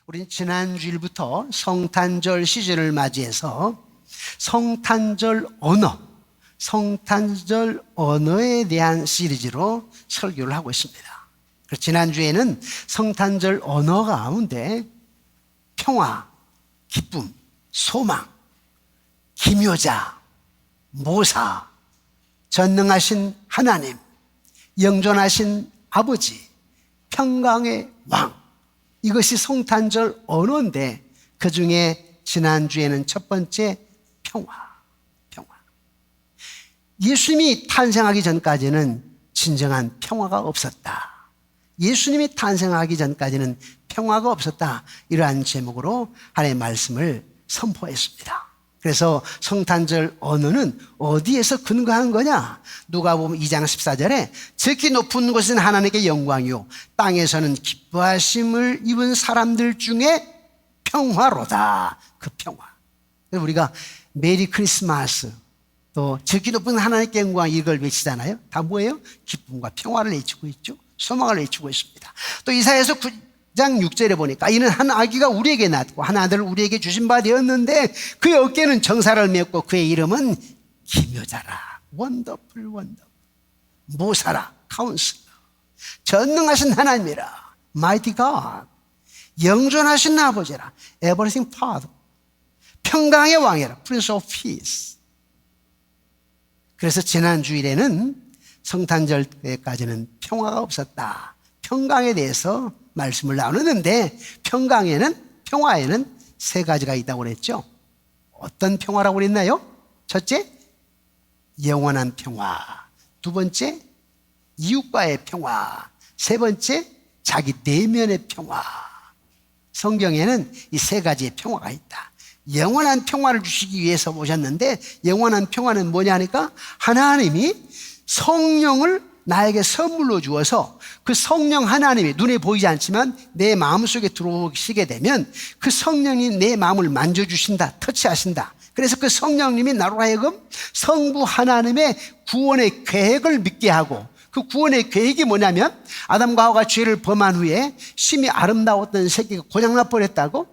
우린 지난주일부터 성탄절 시즌을 맞이해서 성탄절 언어에 대한 시리즈로 설교를 하고 있습니다. 지난주에는 성탄절 언어 가운데 평화, 기쁨, 소망, 기묘자, 모사, 전능하신 하나님, 영존하신 아버지, 평강의 왕, 이것이 성탄절 언어인데 그 중에 지난주에는 첫 번째 평화. 예수님이 탄생하기 전까지는 진정한 평화가 없었다. 예수님이 탄생하기 전까지는 평화가 없었다. 이러한 제목으로 하나님의 말씀을 선포했습니다. 그래서 성탄절 언어는 어디에서 근거한 거냐? 누가복음 2장 14절에 지극히 높은 곳은 하나님께 영광이요 땅에서는 기뻐하심을 입은 사람들 중에 평화로다. 그 평화. 우리가 메리 크리스마스 또 지극히 높은 하나님께 영광 이걸 외치잖아요. 다 뭐예요? 기쁨과 평화를 외치고 있죠. 소망을 외치고 있습니다. 또 이사야서 9장 6절에 보니까 이는 한 아기가 우리에게 낳고 한 아들을 우리에게 주신 바 되었는데 그의 어깨는 정사를 메었고 그의 이름은 기묘자라, 원더풀, 모사라, 카운슬러, 전능하신 하나님이라, 마이티 갓, 영존하신 아버지라, 에버리싱 파더, 평강의 왕이라, 프린스 오브 피스. 그래서 지난 주일에는 성탄절 때까지는 평화가 없었다. 평강에 대해서 말씀을 나누는데 평화에는 세 가지가 있다고 그랬죠. 어떤 평화라고 그랬나요? 첫째, 영원한 평화. 두 번째, 이웃과의 평화. 세 번째, 자기 내면의 평화. 성경에는 이 세 가지의 평화가 있다. 영원한 평화를 주시기 위해서 오셨는데 영원한 평화는 뭐냐 하니까 하나님이 성령을 나에게 선물로 주어서 그 성령 하나님이 눈에 보이지 않지만 내 마음속에 들어오시게 되면 그 성령이 내 마음을 만져주신다, 터치하신다. 그래서 그 성령님이 나로 하여금 성부 하나님의 구원의 계획을 믿게 하고, 그 구원의 계획이 뭐냐면 아담과 하와가 죄를 범한 후에 심히 아름다웠던 새끼가 고장나 버렸다고,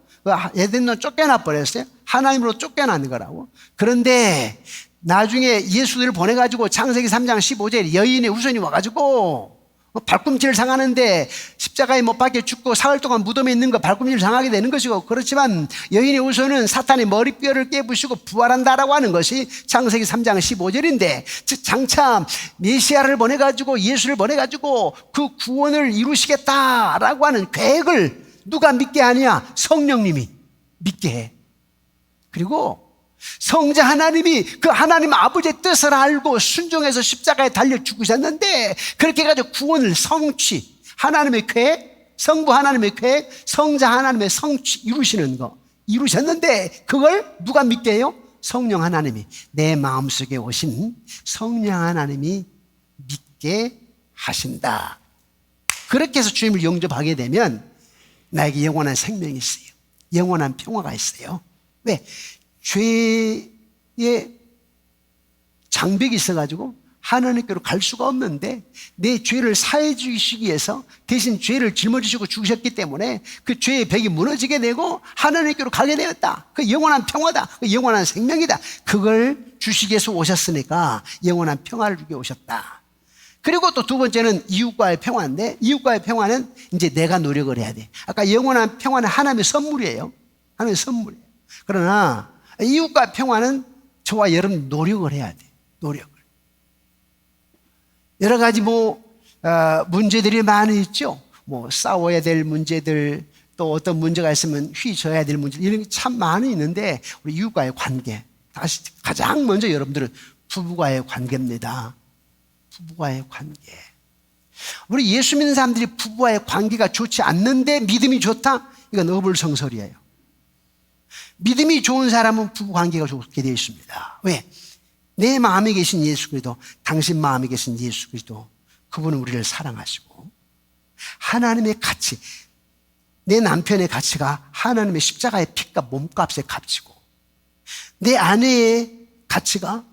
에덴으로 쫓겨나 버렸어요. 하나님으로 쫓겨나는 거라고. 그런데 나중에 예수를 보내가지고 창세기 3장 15절에 여인의 후손이 와가지고 발꿈치를 상하는데 십자가에 못 박혀 죽고 사흘 동안 무덤에 있는 거 발꿈치를 상하게 되는 것이고, 그렇지만 여인의 후손은 사탄의 머리뼈를 깨부시고 부활한다라고 하는 것이 창세기 3장 15절인데, 즉 장차 메시아를 보내가지고 예수를 보내가지고 그 구원을 이루시겠다라고 하는 계획을 누가 믿게 하냐? 성령님이 믿게 해. 그리고 성자 하나님이 그 하나님 아버지의 뜻을 알고 순종해서 십자가에 달려 죽으셨는데, 그렇게 해가지고 구원을 성취, 하나님의 계획, 성부 하나님의 계획, 성자 하나님의 성취 이루시는 거 이루셨는데, 그걸 누가 믿게 해요? 성령 하나님이, 내 마음속에 오신 성령 하나님이 믿게 하신다. 그렇게 해서 주님을 영접하게 되면 나에게 영원한 생명이 있어요. 영원한 평화가 있어요. 왜? 죄의 장벽이 있어가지고 하나님께로 갈 수가 없는데, 내 죄를 사해 주시기 위해서 대신 죄를 짊어지시고 죽으셨기 때문에 그 죄의 벽이 무너지게 되고 하나님께로 가게 되었다. 그 영원한 평화다. 그 영원한 생명이다. 그걸 주시기 위해서 오셨으니까 영원한 평화를 주기 오셨다. 그리고 또 두 번째는 이웃과의 평화인데, 이웃과의 평화는 이제 내가 노력을 해야 돼. 아까 영원한 평화는 하나님의 선물이에요. 하나님의 선물이에요. 그러나 이웃과 평화는 저와 여러분 노력을 해야 돼. 노력을. 여러 가지 문제들이 많이 있죠. 싸워야 될 문제들, 또 어떤 문제가 있으면 휘저어야 될 문제, 이런 게 참 많이 있는데, 우리 이웃과의 관계, 다시 가장 먼저 여러분들은 부부과의 관계입니다. 부부와의 관계. 우리 예수 믿는 사람들이 부부와의 관계가 좋지 않는데 믿음이 좋다? 이건 어불성설이에요. 믿음이 좋은 사람은 부부 관계가 좋게 되어 있습니다. 왜? 내 마음에 계신 예수 그리스도, 당신 마음에 계신 예수 그리스도, 그분은 우리를 사랑하시고, 하나님의 가치, 내 남편의 가치가 하나님의 십자가의 피가 몸값의 값이고, 내 아내의 가치가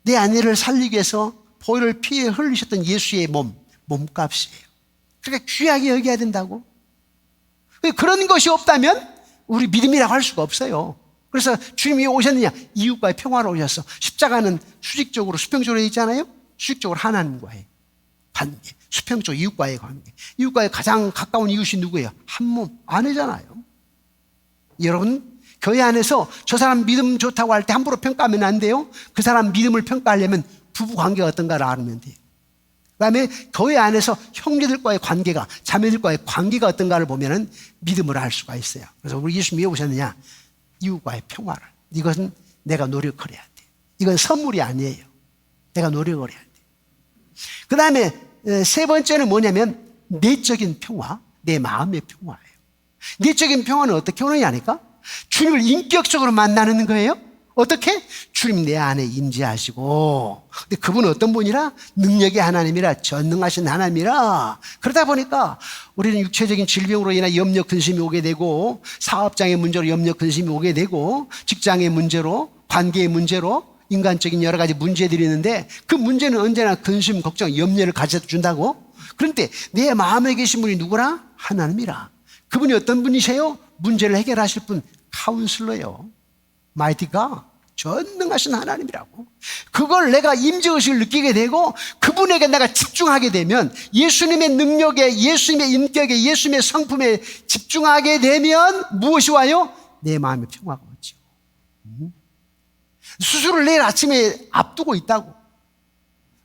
내 아내를 살리기 위해서 보혈을 피에 흘리셨던 예수의 몸값이에요. 그러니까 귀하게 여겨야 된다고. 그런 것이 없다면 우리 믿음이라고 할 수가 없어요. 그래서 주님이 오셨느냐? 이웃과의 평화로 오셨어. 십자가는 수직적으로, 수평적으로 있잖아요. 수직적으로 하나님과의 관계, 수평적 이웃과의 관계. 이웃과의 가장 가까운 이웃이 누구예요? 한 몸, 아내잖아요. 여러분, 교회 안에서 저 사람 믿음 좋다고 할 때 함부로 평가하면 안 돼요. 그 사람 믿음을 평가하려면 부부 관계가 어떤가를 알면 돼요. 그 다음에 교회 안에서 형제들과의 관계가, 자매들과의 관계가 어떤가를 보면은 믿음을 알 수가 있어요. 그래서 우리 예수님이 왜 오셨느냐? 이웃과의 평화를. 이것은 내가 노력을 해야 돼. 이건 선물이 아니에요. 내가 노력을 해야 돼. 그 다음에 세 번째는 뭐냐면 내적인 평화, 내 마음의 평화예요. 내적인 평화는 어떻게 오느냐니까? 주님을 인격적으로 만나는 거예요. 어떻게? 주님 내 안에 임재하시고, 근데 그분은 어떤 분이라? 능력의 하나님이라, 전능하신 하나님이라. 그러다 보니까 우리는 육체적인 질병으로 인해 염려 근심이 오게 되고, 사업장의 문제로 염려 근심이 오게 되고, 직장의 문제로, 관계의 문제로, 인간적인 여러 가지 문제들이 있는데, 그 문제는 언제나 근심, 걱정, 염려를 가져준다고. 그런데 내 마음에 계신 분이 누구라? 하나님이라. 그분이 어떤 분이세요? 문제를 해결하실 분, 카운슬러요. 마이티가 전능하신 하나님이라고. 그걸 내가 임재의식을 느끼게 되고 그분에게 내가 집중하게 되면, 예수님의 능력에, 예수님의 인격에, 예수님의 성품에 집중하게 되면 무엇이 와요? 내 마음의 평화가 오죠. 수술을 내일 아침에 앞두고 있다고.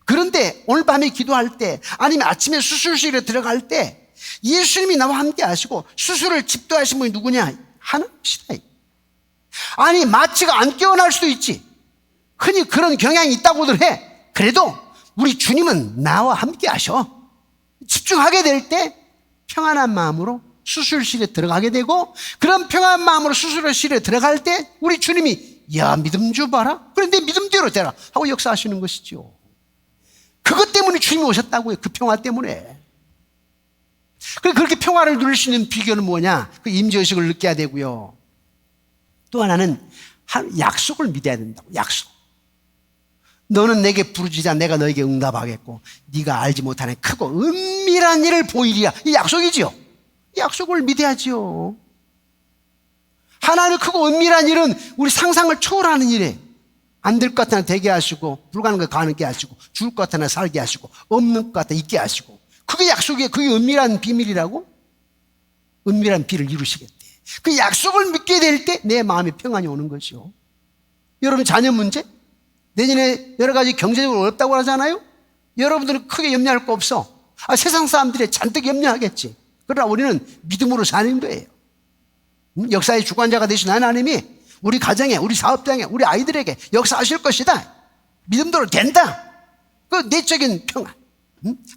그런데 오늘 밤에 기도할 때, 아니면 아침에 수술실에 들어갈 때 예수님이 나와 함께 하시고 수술을 집도하신 분이 누구냐? 하나님이시다. 아니, 마취가 안 깨어날 수도 있지. 흔히 그런 경향이 있다고들 해. 그래도 우리 주님은 나와 함께 하셔. 집중하게 될 때 평안한 마음으로 수술실에 들어가게 되고, 그런 평안한 마음으로 수술실에 들어갈 때 우리 주님이, 야, 믿음 줘봐라. 그런데 믿음대로 되라 하고 역사하시는 것이죠. 그것 때문에 주님이 오셨다고요. 그 평화 때문에. 그렇게 평화를 누릴 수 있는 비결은 뭐냐? 그 임재의식을 느껴야 되고요. 또 하나는 약속을 믿어야 된다고. 약속. 너는 내게 부르짖자 내가 너에게 응답하겠고 네가 알지 못하는 크고 은밀한 일을 보이리라. 이 약속이지요. 약속을 믿어야지요. 하나는 크고 은밀한 일은 우리 상상을 초월하는 일이에요. 안 될 것 같으나 되게 하시고, 불가능한 거 가능하게 하시고, 죽을 것 같으나 살게 하시고, 없는 것 같아 있게 하시고. 그게 약속이에요. 그게 은밀한 비밀이라고. 은밀한 비를 이루시겠대. 그 약속을 믿게 될 때 내 마음에 평안이 오는 거죠. 여러분 자녀 문제? 내년에 여러 가지 경제적으로 어렵다고 하잖아요. 여러분들은 크게 염려할 거 없어. 세상 사람들이 잔뜩 염려하겠지. 그러나 우리는 믿음으로 사는 거예요. 역사의 주관자가 되신 하나님이 우리 가정에, 우리 사업장에, 우리 아이들에게 역사하실 것이다. 믿음대로 된다. 그 내적인 평안.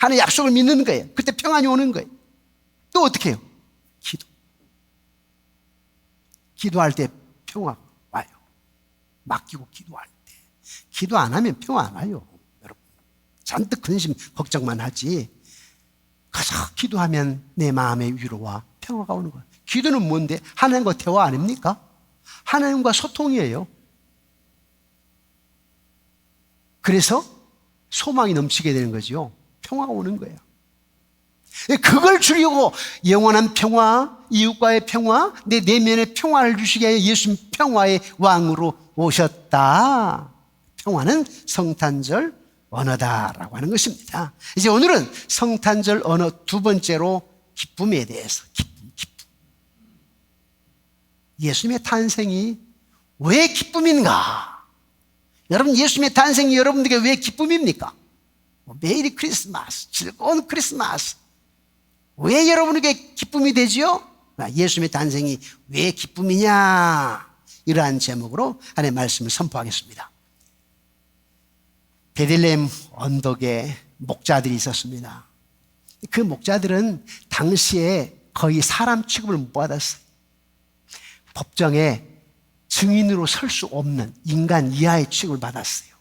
하나의 약속을 믿는 거예요. 그때 평안이 오는 거예요. 또 어떻게 해요? 기도. 기도할 때 평화가 와요. 맡기고 기도할 때. 기도 안 하면 평화 안 와요. 여러분. 잔뜩 근심, 걱정만 하지. 가서 기도하면 내 마음의 위로와 평화가 오는 거예요. 기도는 뭔데? 하나님과 대화 아닙니까? 하나님과 소통이에요. 그래서 소망이 넘치게 되는 거죠. 평화가 오는 거예요. 그걸 주려고 영원한 평화, 이웃과의 평화, 내 내면의 평화를 주시게 하여 예수님 평화의 왕으로 오셨다. 평화는 성탄절 언어다라고 하는 것입니다. 이제 오늘은 성탄절 언어 두 번째로 기쁨에 대해서. 기쁨. 예수님의 탄생이 왜 기쁨인가? 여러분, 예수님의 탄생이 여러분들에게 왜 기쁨입니까? 메리 크리스마스, 즐거운 크리스마스. 왜 여러분에게 기쁨이 되지요? 예수님의 탄생이 왜 기쁨이냐? 이러한 제목으로 하나님의 말씀을 선포하겠습니다. 베들레헴 언덕에 목자들이 있었습니다. 그 목자들은 당시에 거의 사람 취급을 못 받았어요. 법정에 증인으로 설 수 없는 인간 이하의 취급을 받았어요.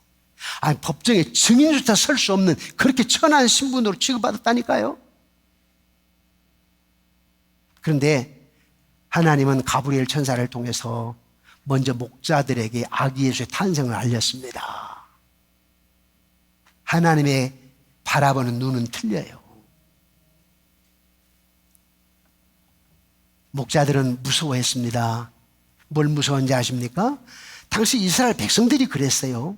법정에 증인조차 설 수 없는 그렇게 천한 신분으로 취급받았다니까요. 그런데 하나님은 가브리엘 천사를 통해서 먼저 목자들에게 아기 예수의 탄생을 알렸습니다. 하나님의 바라보는 눈은 틀려요. 목자들은 무서워했습니다. 뭘 무서웠는지 아십니까? 당시 이스라엘 백성들이 그랬어요.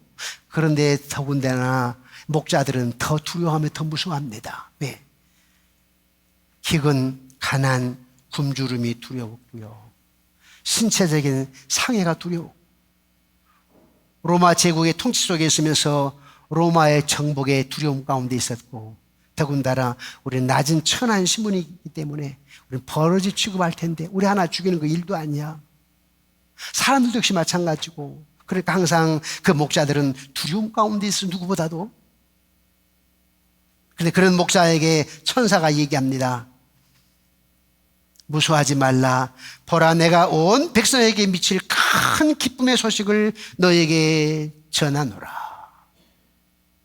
그런데 더군다나 목자들은 더 두려워하며 더 무서워합니다. 왜? 기근, 가난, 굶주림이 두려웠고요. 신체적인 상해가 두려워. 로마 제국의 통치 속에 있으면서 로마의 정복의 두려움 가운데 있었고, 더군다나 우리는 낮은 천한 신분이기 때문에 우리는 버러지 취급할 텐데 우리 하나 죽이는 거 일도 아니야. 사람들도 역시 마찬가지고. 그러니까 항상 그 목자들은 두려움 가운데 있어, 누구보다도. 그런데 그런 목자에게 천사가 얘기합니다. 무서워하지 말라. 보라, 내가 온 백성에게 미칠 큰 기쁨의 소식을 너에게 전하노라.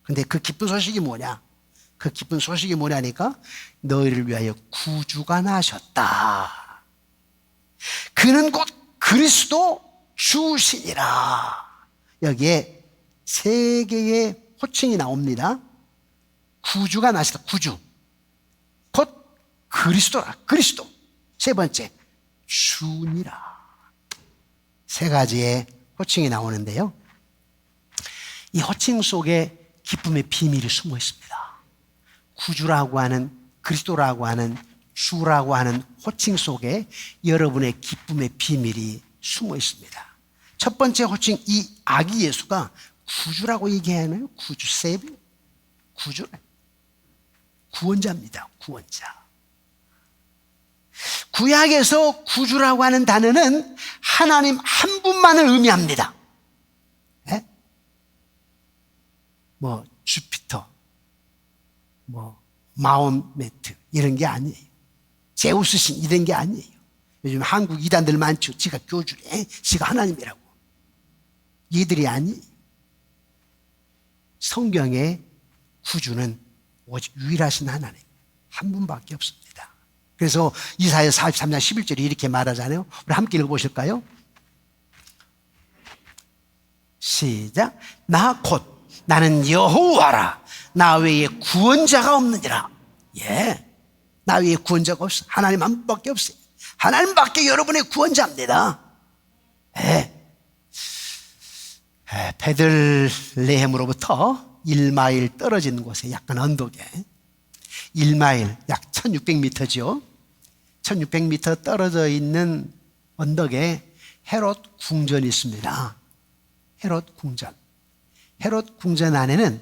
근데 그 기쁜 소식이 뭐냐? 그 기쁜 소식이 뭐냐니까 너희를 위하여 구주가 나셨다. 그는 곧 그리스도 주시니라. 여기에 세 개의 호칭이 나옵니다. 구주가 나셨다. 구주. 곧 그리스도라. 그리스도. 세 번째, 주니라. 세 가지의 호칭이 나오는데요. 이 호칭 속에 기쁨의 비밀이 숨어 있습니다. 구주라고 하는, 그리스도라고 하는, 주라고 하는 호칭 속에 여러분의 기쁨의 비밀이 숨어 있습니다. 첫 번째 호칭, 이 아기 예수가 구주라고 얘기하나요? 구주, 세비, 구주, 구원자입니다. 구원자. 구약에서 구주라고 하는 단어는 하나님 한 분만을 의미합니다. 네? 뭐 주피터, 뭐 마호메트 이런 게 아니에요. 제우스 신 이런 게 아니에요. 요즘 한국 이단들 많죠. 지가 교주래, 지가 하나님이라고. 이들이 아니에요. 성경의 구주는 오직 유일하신 하나님 한 분밖에 없습니다. 그래서 이사야 43장 11절에 이렇게 말하잖아요. 우리 함께 읽어보실까요? 시작. 나 곧 나는 여호와라. 나 외에 구원자가 없느니라. 예, 나 외에 구원자가 없어. 하나님 한 분밖에 없어요. 하나님밖에 여러분의 구원자입니다. 예. 베들레헴으로부터 1마일 떨어진 곳에 약간 언덕에 1마일 약 1600m죠. 1600m 떨어져 있는 언덕에 헤롯 궁전이 있습니다. 헤롯 궁전. 헤롯 궁전 안에는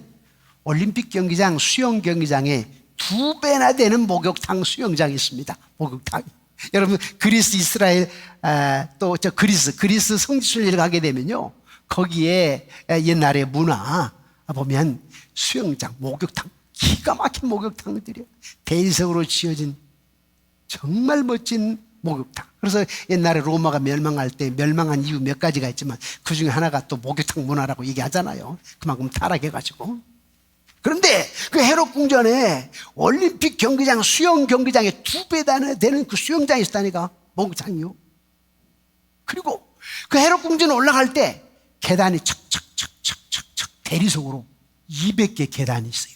올림픽 경기장, 수영 경기장에 2배나 되는 목욕탕 수영장이 있습니다. 목욕탕. 여러분 그리스, 이스라엘, 또 저 그리스 성지순례를 가게 되면요, 거기에 옛날의 문화 보면 수영장, 목욕탕, 기가 막힌 목욕탕들이요. 대리석으로 지어진 정말 멋진 목욕탕. 그래서 옛날에 로마가 멸망할 때 멸망한 이유 몇 가지가 있지만 그 중에 하나가 또 목욕탕 문화라고 얘기하잖아요. 그만큼 타락해가지고. 그런데 그 헤롯 궁전에 올림픽 경기장, 수영 경기장에 2배 되는 그 수영장이 있다니까. 목욕탕이요. 그리고 그 헤롯 궁전에 올라갈 때 계단이 척척척척척척 대리석으로 200개 계단이 있어요.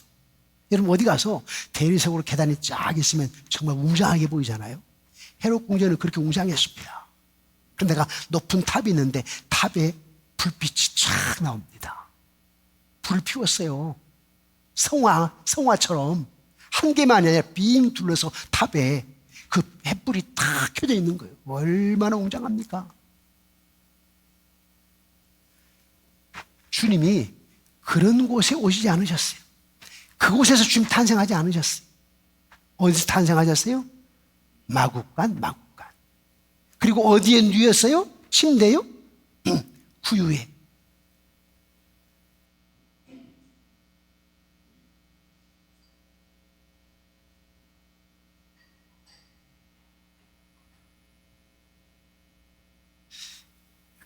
여러분 어디 가서 대리석으로 계단이 쫙 있으면 정말 웅장하게 보이잖아요. 헤롯 궁전은 그렇게 웅장했습니다. 그런데 높은 탑이 있는데 탑에 불빛이 쫙 나옵니다. 불을 피웠어요. 성화처럼 한 개만이 아니라 빙 둘러서 탑에 그 햇불이 탁 켜져 있는 거예요. 얼마나 웅장합니까? 주님이 그런 곳에 오시지 않으셨어요. 그곳에서 주님 탄생하지 않으셨어요. 어디서 탄생하셨어요? 마국간. 그리고 어디에 누웠어요? 침대요? 구유에.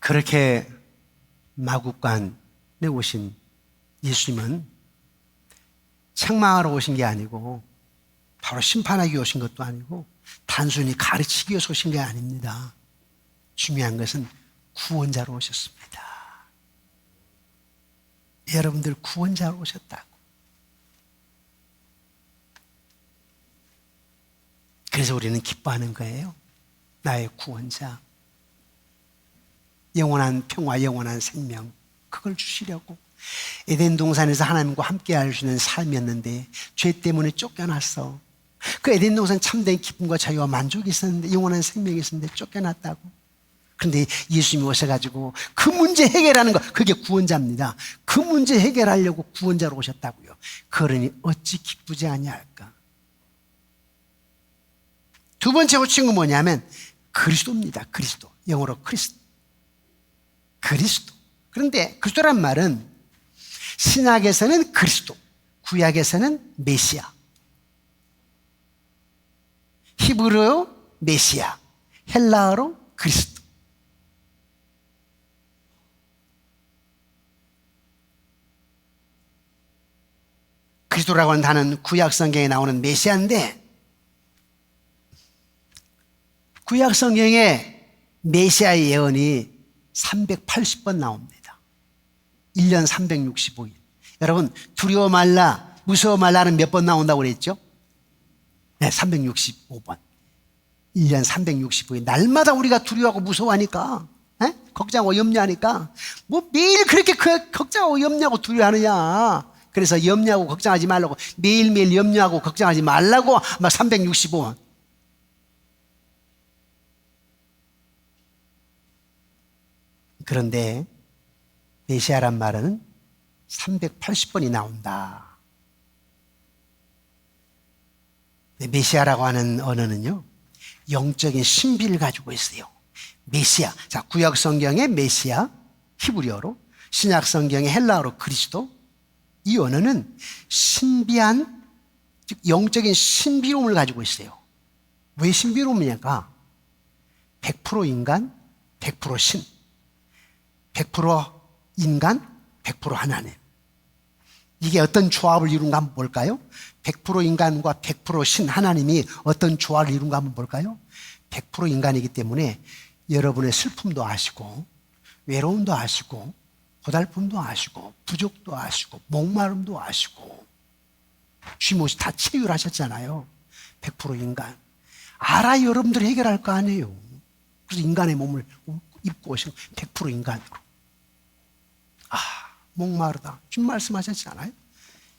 그렇게 마국간에 오신 예수님은 책망하러 오신 게 아니고 바로 심판하기 오신 것도 아니고 단순히 가르치기 위해서 오신 게 아닙니다. 중요한 것은 구원자로 오셨습니다. 여러분들 구원자로 오셨다고. 그래서 우리는 기뻐하는 거예요. 나의 구원자, 영원한 평화, 영원한 생명, 그걸 주시려고 에덴 동산에서 하나님과 함께 할 수 있는 삶이었는데 죄 때문에 쫓겨났어. 그 에덴 동산 참된 기쁨과 자유와 만족이 있었는데, 영원한 생명이 있었는데 쫓겨났다고. 그런데 예수님이 오셔가지고 그 문제 해결하는 거, 그게 구원자입니다. 그 문제 해결하려고 구원자로 오셨다고요. 그러니 어찌 기쁘지 아니할까. 두 번째 호칭은 뭐냐면 그리스도입니다. 그리스도, 영어로 그리스도. 그런데 그리스도란 말은 신약에서는 그리스도, 구약에서는 메시아, 히브리어 메시아, 헬라어로 그리스도. 그리스도라고 하는 단어는 구약 성경에 나오는 메시아인데, 구약 성경에 메시아의 예언이 380번 나옵니다. 1년 365일. 여러분, 두려워 말라, 무서워 말라는 몇 번 나온다고 그랬죠? 네, 365번. 1년 365일. 날마다 우리가 두려워하고 무서워하니까, 걱정하고 염려하니까, 뭐 매일 그렇게 걱정하고 염려하고 두려워하느냐. 그래서 염려하고 걱정하지 말라고, 매일매일 염려하고 걱정하지 말라고 막 365번. 그런데 메시아란 말은 380번이 나온다. 메시아라고 하는 언어는요, 영적인 신비를 가지고 있어요. 메시아. 자, 구약 성경의 메시아, 히브리어로, 신약 성경의 헬라어로 그리스도. 이 언어는 신비한, 즉 영적인 신비로움을 가지고 있어요. 왜 신비로움이냐가 100% 인간, 100% 신. 100% 인간, 100% 하나님. 이게 어떤 조합을 이룬가 한번 볼까요? 100% 인간과 100% 신, 하나님이 어떤 조합을 이룬가 한번 볼까요? 100% 인간이기 때문에 여러분의 슬픔도 아시고, 외로움도 아시고, 고달픔도 아시고, 부족도 아시고, 목마름도 아시고, 주님이 다 체휼하셨잖아요. 100% 인간. 알아 여러분들이 해결할 거 아니에요. 그래서 인간의 몸을 입고 오신 100% 인간으로. 목마르다. 주님 말씀하셨잖아요.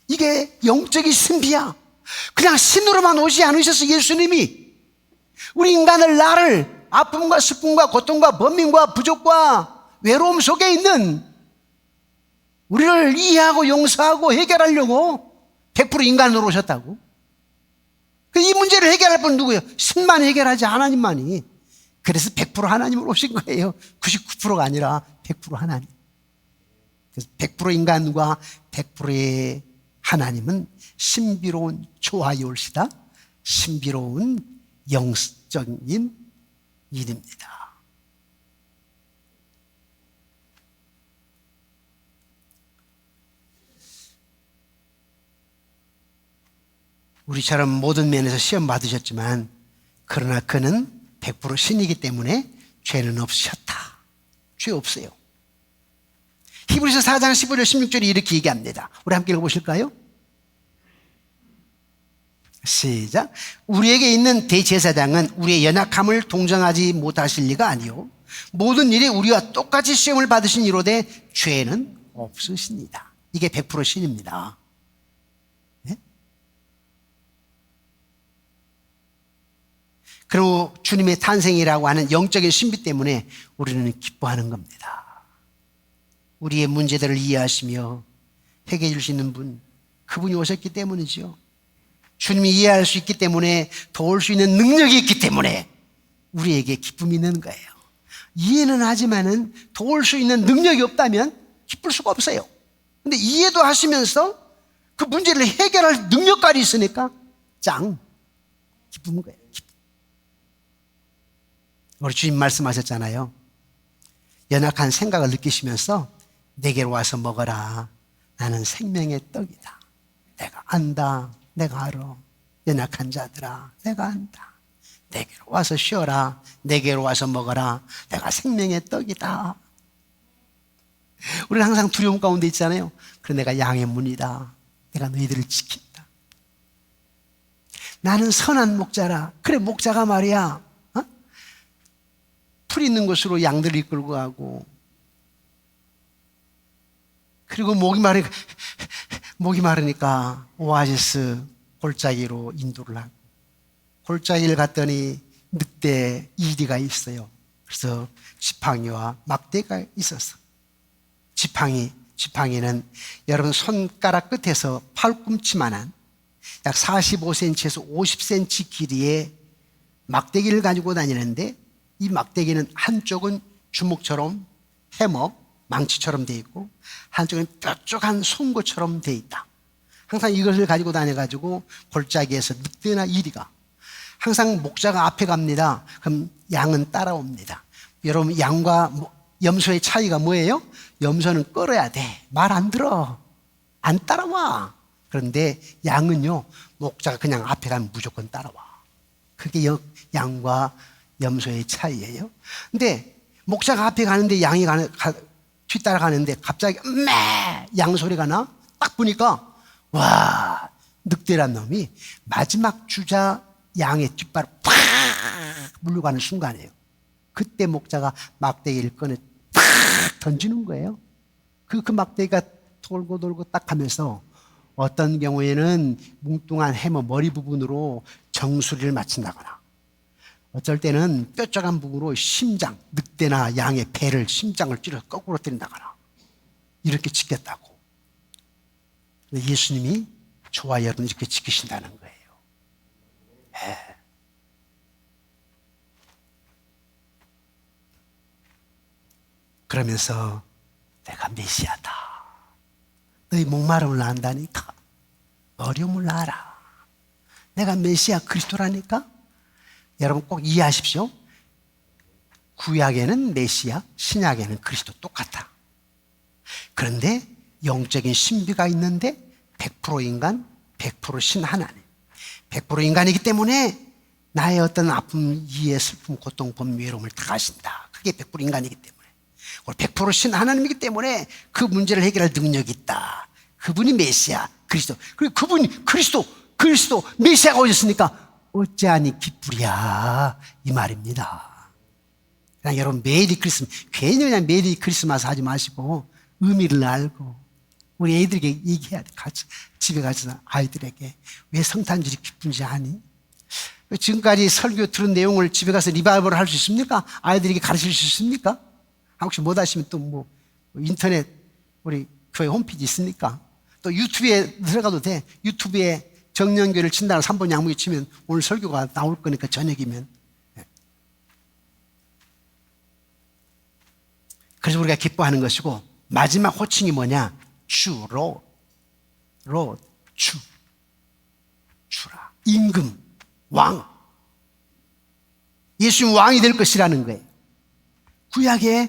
이게 영적인 신비야. 그냥 신으로만 오지 않으셔서 예수님이 우리 인간을, 나를 아픔과 슬픔과 고통과 번민과 부족과 외로움 속에 있는 우리를 이해하고 용서하고 해결하려고 100% 인간으로 오셨다고. 이 문제를 해결할 분 누구예요? 신만 해결하지, 하나님만이. 그래서 100% 하나님으로 오신 거예요. 99%가 아니라 100% 하나님. 그래서 100% 인간과 100%의 하나님은 신비로운 조화요울시다. 신비로운 영적인 일입니다. 우리처럼 모든 면에서 시험 받으셨지만, 그러나 그는 100% 신이기 때문에 죄는 없으셨다. 죄 없어요. 히브리서 4장 15절 16절이 이렇게 얘기합니다. 우리 함께 읽어보실까요? 시작. 우리에게 있는 대제사장은 우리의 연약함을 동정하지 못하실 리가 아니요, 모든 일에 우리와 똑같이 시험을 받으신 이로되 죄는 없으십니다. 이게 100% 신입니다. 네? 그리고 주님의 탄생이라고 하는 영적인 신비 때문에 우리는 기뻐하는 겁니다. 우리의 문제들을 이해하시며 해결해 주시는 분, 그분이 오셨기 때문이죠. 주님이 이해할 수 있기 때문에, 도울 수 있는 능력이 있기 때문에 우리에게 기쁨이 있는 거예요. 이해는 하지만은 도울 수 있는 능력이 없다면 기쁠 수가 없어요. 근데 이해도 하시면서 그 문제를 해결할 능력까지 있으니까 짱 기쁜 거예요. 기쁨. 우리 주님 말씀하셨잖아요. 연약한 생각을 느끼시면서 내게로 와서 먹어라. 나는 생명의 떡이다. 내가 안다. 내가 알아. 연약한 자들아, 내가 안다. 내게로 와서 쉬어라. 내게로 와서 먹어라. 내가 생명의 떡이다. 우리는 항상 두려움 가운데 있잖아요. 그래, 내가 양의 문이다. 내가 너희들을 지킨다. 나는 선한 목자라. 그래, 목자가 말이야, 풀 있는 곳으로 양들을 이끌고 가고, 그리고 목이 마르니까 오아시스 골짜기로 인도를 하고, 골짜기를 갔더니 늑대 이리가 있어요. 그래서 지팡이와 막대가 있었어. 지팡이는 여러분 손가락 끝에서 팔꿈치만한 약 45cm에서 50cm 길이의 막대기를 가지고 다니는데, 이 막대기는 한쪽은 주먹처럼 해머, 망치처럼 되어 있고 한쪽은 뾰족한 송곳처럼 되어 있다. 항상 이것을 가지고 다녀가지고 골짜기에서 늑대나 이리가, 항상 목자가 앞에 갑니다. 그럼 양은 따라옵니다. 여러분, 양과 염소의 차이가 뭐예요? 염소는 끌어야 돼. 말 안 들어. 안 따라와. 그런데 양은요, 목자가 그냥 앞에 가면 무조건 따라와. 그게 양과 염소의 차이예요. 근데 목자가 앞에 가는데 양이 뒤따라가는데 갑자기 양 소리가 나? 딱 보니까 와, 늑대란 놈이 마지막 주자 양의 뒷발을 팍 물려가는 순간이에요. 그때 목자가 막대기를 꺼내 팍 던지는 거예요. 그 막대기가 돌고 딱 가면서 어떤 경우에는 뭉뚱한 해머 머리 부분으로 정수리를 맞춘다거나, 어쩔 때는 뾰족한 부분으로 심장, 늑대나 양의 배를, 심장을 찔러서 거꾸로 때린다거나 이렇게 지켰다고. 예수님이 저와 여러분 이렇게 지키신다는 거예요. 네. 그러면서 내가 메시아다. 너희 목마름을 난다니까. 어려움을 알아. 내가 메시아 그리스도라니까. 여러분 꼭 이해하십시오. 구약에는 메시아, 신약에는 그리스도 똑같아. 그런데 영적인 신비가 있는데 100% 인간, 100% 신 하나님. 100% 인간이기 때문에 나의 어떤 아픔, 이해, 슬픔, 고통, 범, 외로움을 다 가신다. 그게 100% 인간이기 때문에. 100% 신 하나님이기 때문에 그 문제를 해결할 능력이 있다. 그분이 메시아, 그리스도. 그리고 그분이 그리스도, 메시아가 오셨으니까 어찌하니 기쁘랴, 이 말입니다. 그냥 여러분 메리 크리스마스, 괜히 그냥 메리 크리스마스 하지 마시고 의미를 알고 우리 애들에게 얘기해야 돼. 같이 집에 가서 아이들에게 왜 성탄절이 기쁜지 아니? 지금까지 설교 들은 내용을 집에 가서 리바이벌을 할 수 있습니까? 아이들에게 가르칠 수 있습니까? 혹시 못 하시면 또 뭐 인터넷 우리 교회 홈페이지 있으니까 또 유튜브에 들어가도 돼. 유튜브에 정년교를 친다는 3번 양무기 치면 오늘 설교가 나올 거니까 저녁이면. 그래서 우리가 기뻐하는 것이고, 마지막 호칭이 뭐냐? 주라. 임금, 왕. 예수님 왕이 될 것이라는 거예요. 구약에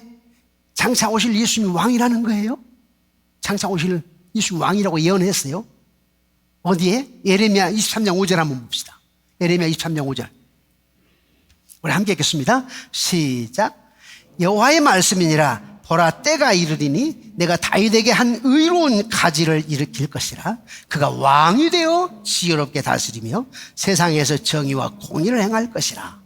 장차 오실 예수님이 왕이라는 거예요. 장차 오실 예수님 왕이라고 예언했어요. 어디에? 예레미야 23장 5절 한번 봅시다. 예레미야 23장 5절. 우리 함께 읽겠습니다. 시작. 여호와의 말씀이니라. 보라, 때가 이르리니 내가 다윗에게 한 의로운 가지를 일으킬 것이라. 그가 왕이 되어 지혜롭게 다스리며 세상에서 정의와 공의를 행할 것이라.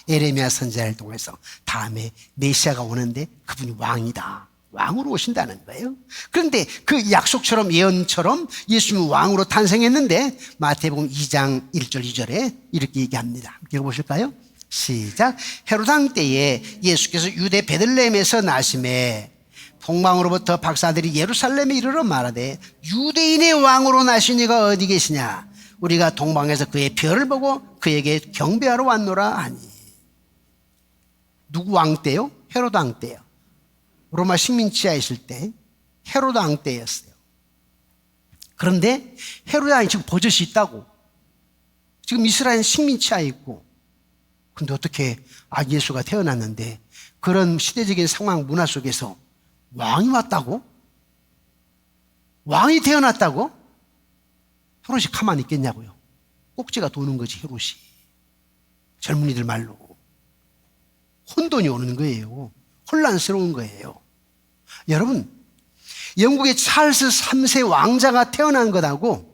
예레미야 선지자를 통해서 다음에 메시아가 오는데 그분이 왕이다. 왕으로 오신다는 거예요. 그런데 그 약속처럼, 예언처럼 예수님은 왕으로 탄생했는데 마태복음 2장 1절 2절에 이렇게 얘기합니다. 읽어보실까요? 시작. 헤로당 때에 예수께서 유대 베들레헴에서 나심에 동방으로부터 박사들이 예루살렘에 이르러 말하되 유대인의 왕으로 나신 이가 어디 계시냐? 우리가 동방에서 그의 별을 보고 그에게 경배하러 왔노라 하니. 누구 왕 때요? 헤로드 왕 때요. 로마 식민지하에 있을 때 헤로드 왕 때였어요. 그런데 헤로드 왕이 지금 버젓이 있다고. 지금 이스라엘 식민지하에 있고. 근데 어떻게 예수가 태어났는데 그런 시대적인 상황, 문화 속에서 왕이 왔다고? 왕이 태어났다고? 헤롯이 가만히 있겠냐고요. 꼭지가 도는 거지, 헤롯이. 젊은이들 말로. 혼돈이 오는 거예요. 혼란스러운 거예요. 여러분, 영국의 찰스 3세 왕자가 태어난 것하고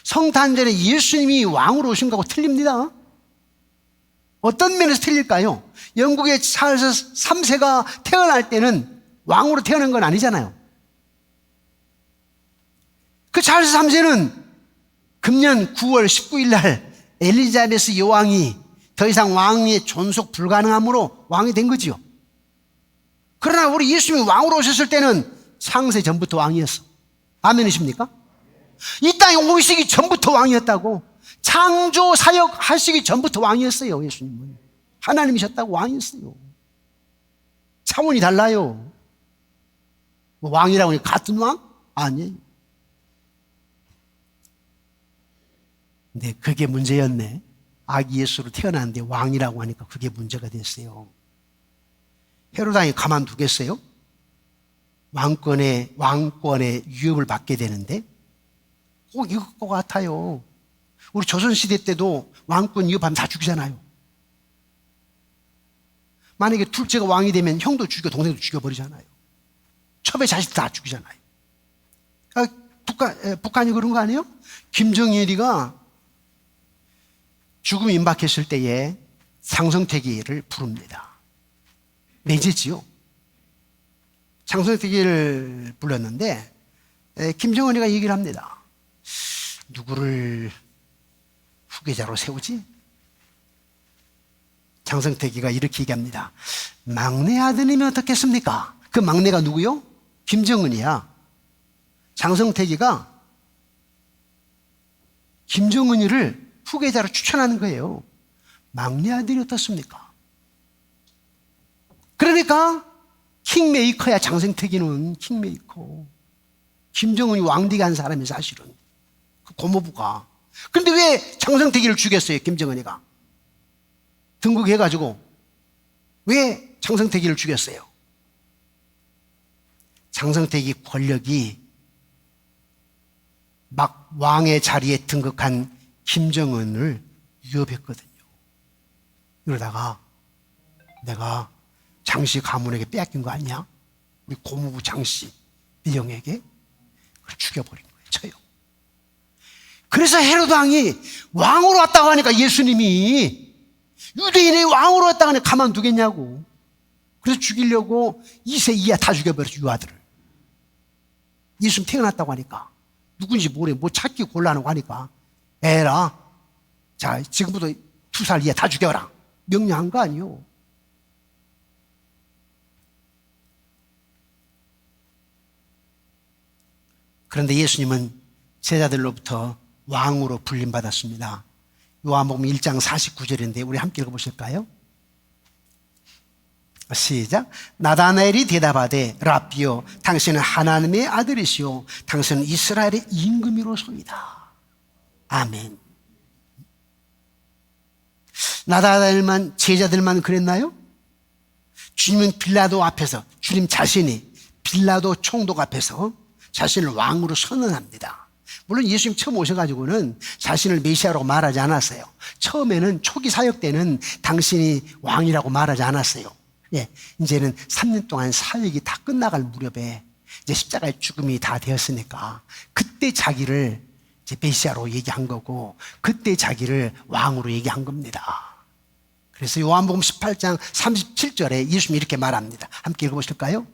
성탄절에 예수님이 왕으로 오신 거하고 틀립니다. 어떤 면에서 틀릴까요? 영국의 찰스 3세가 태어날 때는 왕으로 태어난 건 아니잖아요. 그 찰스 3세는 금년 9월 19일 날 엘리자베스 여왕이 더 이상 왕위에 존속 불가능함으로 왕이 된 거지요. 그러나 우리 예수님이 왕으로 오셨을 때는 창세 전부터 왕이었어. 아멘이십니까? 이 땅에 오시기 전부터 왕이었다고. 창조 사역 하시기 전부터 왕이었어요. 예수님은 하나님이셨다고 왕이었어요. 차원이 달라요. 뭐 왕이라고 하니 같은 왕? 아니에요. 근데 그게 문제였네. 아기 예수로 태어났는데 왕이라고 하니까 그게 문제가 됐어요. 헤로당이 가만두겠어요? 왕권의 위협을 받게 되는데 꼭 이럴 것 같아요. 우리 조선시대 때도 왕권 위협하면 다 죽이잖아요. 만약에 둘째가 왕이 되면 형도 죽여 동생도 죽여버리잖아요. 첩의 자식 다 죽이잖아요. 북한이 그런 거 아니에요? 김정일이가 죽음 임박했을 때에 장성택이를 부릅니다. 매제지요. 장성택이를 불렀는데 김정은이가 얘기를 합니다. 누구를 후계자로 세우지? 장성택이가 이렇게 얘기합니다. 막내 아드님이 어떻겠습니까? 그 막내가 누구요? 김정은이야. 장성택이가 김정은이를 후계자로 추천하는 거예요. 막내 아들이 어떻습니까? 그러니까 킹메이커야. 장성택이는 킹메이커. 김정은이 왕되게 한 사람이 사실은 그 고모부가. 그런데 왜 장성택이를 죽였어요? 김정은이가 등극해가지고 왜 장성택이를 죽였어요? 장성택이 권력이 막 왕의 자리에 등극한 김정은을 위협했거든요. 이러다가 내가 장씨 가문에게 빼앗긴 거 아니야? 우리 고모부 장씨 미영에게 그걸 죽여버린 거예요. 저요. 그래서 헤로드 왕이 왕으로 왔다고 하니까 예수님이 유대인의 왕으로 왔다고 하니까 가만두겠냐고. 그래서 죽이려고 2세 이하 다 죽여버렸죠. 유아들을. 예수님 태어났다고 하니까 누군지 모르게 뭐 찾기 곤란하고 하니까 에라, 자 지금부터 2살 이하 다 죽여라 명령한 거 아니요. 그런데 예수님은 제자들로부터 왕으로 불림받았습니다. 요한복음 1장 49절인데 우리 함께 읽어보실까요? 시작. 나다나엘이 대답하되 랍비요 당신은 하나님의 아들이시오 당신은 이스라엘의 임금이로소이다. 아멘. 나다나엘만 제자들만 그랬나요? 주님은 빌라도 앞에서 주님 자신이 빌라도 총독 앞에서 자신을 왕으로 선언합니다. 물론 예수님 처음 오셔가지고는 자신을 메시아라고 말하지 않았어요. 처음에는 초기 사역 때는 당신이 왕이라고 말하지 않았어요. 예, 이제는 3년 동안 사역이 다 끝나갈 무렵에 이제 십자가의 죽음이 다 되었으니까 그때 자기를 이제 메시아로 얘기한 거고 그때 자기를 왕으로 얘기한 겁니다. 그래서 요한복음 18장 37절에 예수님이 이렇게 말합니다. 함께 읽어보실까요?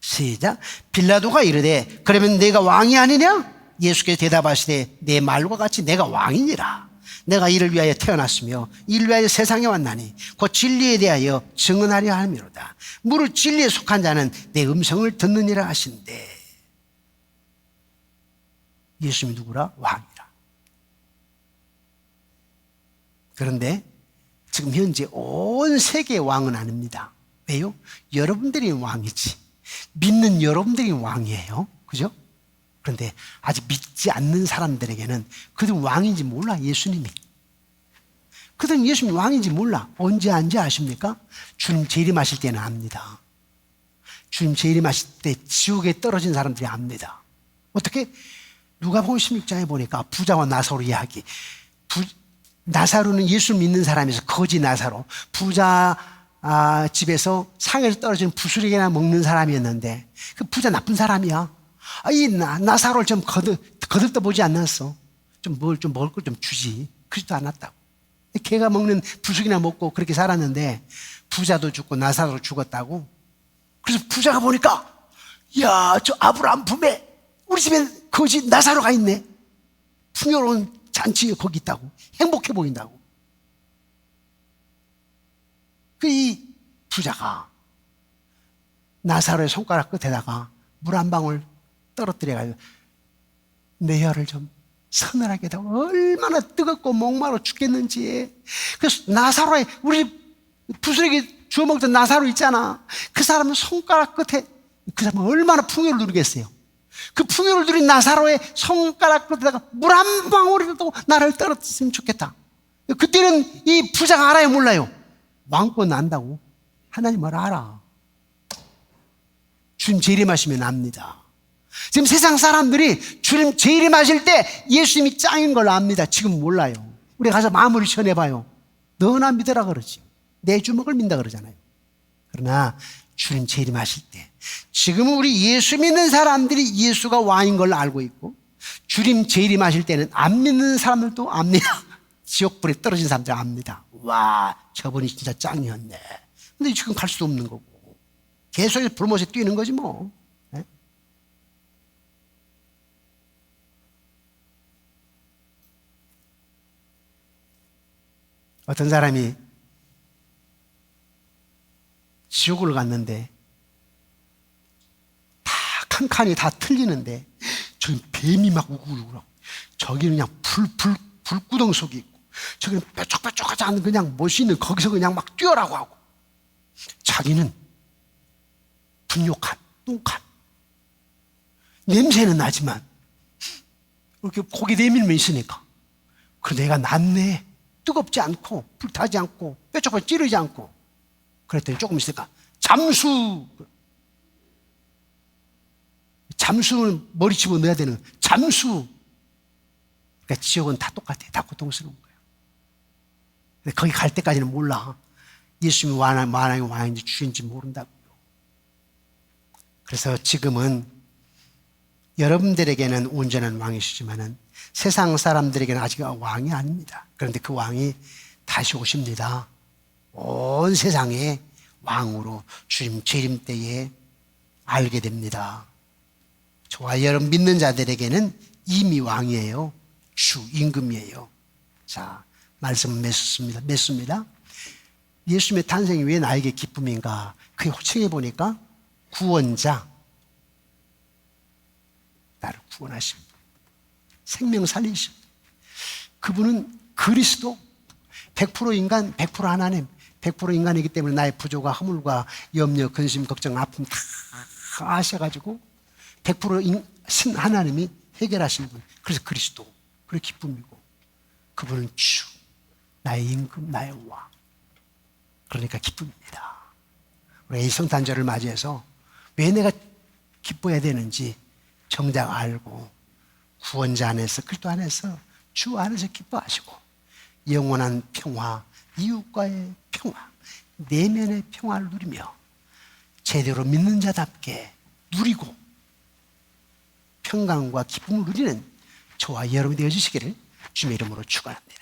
시작. 빌라도가 이르되 그러면 내가 왕이 아니냐? 예수께서 대답하시되 내 말과 같이 내가 왕이니라. 내가 이를 위하여 태어났으며 이를 위하여 세상에 왔나니 곧 진리에 대하여 증언하려 함이로다. 무릇 진리에 속한 자는 내 음성을 듣느니라 하신대. 예수님이 누구라? 왕이라. 그런데 지금 현재 온 세계의 왕은 아닙니다. 왜요? 여러분들이 왕이지. 믿는 여러분들이 왕이에요. 그죠? 그런데 아직 믿지 않는 사람들에게는 그들은 왕인지 몰라. 예수님이. 그들은 예수님이 왕인지 몰라. 언제 안지 아십니까? 주님 재림하실 때는 압니다. 주님 재림하실 때 지옥에 떨어진 사람들이 압니다. 어떻게? 누가복음 16장에 보니까 부자와 나사로 이야기. 나사로는 예수를 믿는 사람에서 거지 나사로. 부자 집에서 상에서 떨어지는 부스러기나 먹는 사람이었는데 그 부자 나쁜 사람이야. 이 나사로를 좀 거들떠 보지 않았어. 좀 먹을 걸 좀 주지. 그러지도 않았다고. 개가 먹는 부숙이나 먹고 그렇게 살았는데 부자도 죽고 나사로도 죽었다고. 그래서 부자가 보니까 야, 저 아브라함 품에 우리 집엔 거지 나사로가 있네. 풍요로운 잔치 거기 있다고. 행복해 보인다고. 이 부자가 나사로의 손가락 끝에다가 물 한 방울 떨어뜨려가지고 내 혀를 좀 서늘하게 하고 얼마나 뜨겁고 목마르 죽겠는지. 그래서 나사로의 우리 부스러기 주워 먹던 나사로 있잖아. 그 사람은 손가락 끝에 그 사람은 얼마나 풍요를 누리겠어요. 그 풍요를 누린 나사로의 손가락 끝에다가 물 한 방울이라도 나를 떨어뜨렸으면 좋겠다. 그때는 이 부자가 알아요, 몰라요? 왕권 난다고. 하나님을 알아. 주님 재림하시면 압니다. 지금 세상 사람들이 주님 재림하실 때 예수님이 짱인 걸 압니다. 지금 몰라요. 우리 가서 마무리 전해봐요. 너나 믿으라 그러지. 내 주먹을 민다 그러잖아요. 그러나 주님 재림하실 때 지금 우리 예수 믿는 사람들이 예수가 왕인 걸 알고 있고 주님 재림하실 때는 안 믿는 사람들도 압니다. 지옥불에 떨어진 사람들 압니다. 와, 저분이 진짜 짱이었네. 근데 지금 갈 수도 없는 거고 계속해서 불못에 뛰는 거지 뭐. 네? 어떤 사람이 지옥을 갔는데 다 칸칸이 다 틀리는데 저기 뱀이 막 우글우글하고 저기는 그냥 불구덩 속에 있고 저기는 뾰족뾰족하지 않은 그냥 못이 있는 거기서 그냥 막 뛰어라고 하고 자기는 분욕한 똥칸 냄새는 나지만 이렇게 고개 내밀면 있으니까 그 내가 낫네. 뜨겁지 않고 불타지 않고 뾰족하게 찌르지 않고. 그랬더니 조금 있으니까 잠수는 머리 집어넣어야 되는 잠수. 그러니까 지옥은 다 똑같아. 다 고통스러운 거예요. 근데 거기 갈 때까지는 몰라. 예수님이 왕인지 주인지 모른다고요. 그래서 지금은 여러분들에게는 온전한 왕이시지만은 세상 사람들에게는 아직 왕이 아닙니다. 그런데 그 왕이 다시 오십니다. 온 세상에 왕으로 주님 재림 때에 알게 됩니다. 저와 여러분 믿는 자들에게는 이미 왕이에요. 주 임금이에요. 자, 말씀은 맺습니다. 예수님의 탄생이 왜 나에게 기쁨인가? 그게 호칭해 보니까 구원자, 나를 구원하신 분, 생명 살리신 분. 그분은 그리스도, 100% 인간, 100% 하나님. 100% 인간이기 때문에 나의 부조가 허물과 염려, 근심, 걱정, 아픔 다 아셔가지고 100% 신 하나님이 해결하시는 분. 그래서 그리스도, 그리고 기쁨이고 그분은 주, 나의 임금, 나의 왕. 그러니까 기쁨입니다. 우리가 이 성탄절을 맞이해서 왜 내가 기뻐해야 되는지 정작 알고 구원자 안에서 그리스도 안에서 주 안에서 기뻐하시고 영원한 평화, 이웃과의 평화, 내면의 평화를 누리며 제대로 믿는 자답게 누리고 평강과 기쁨을 누리는 저와 여러분이 되어주시기를 주님의 이름으로 축원합니다.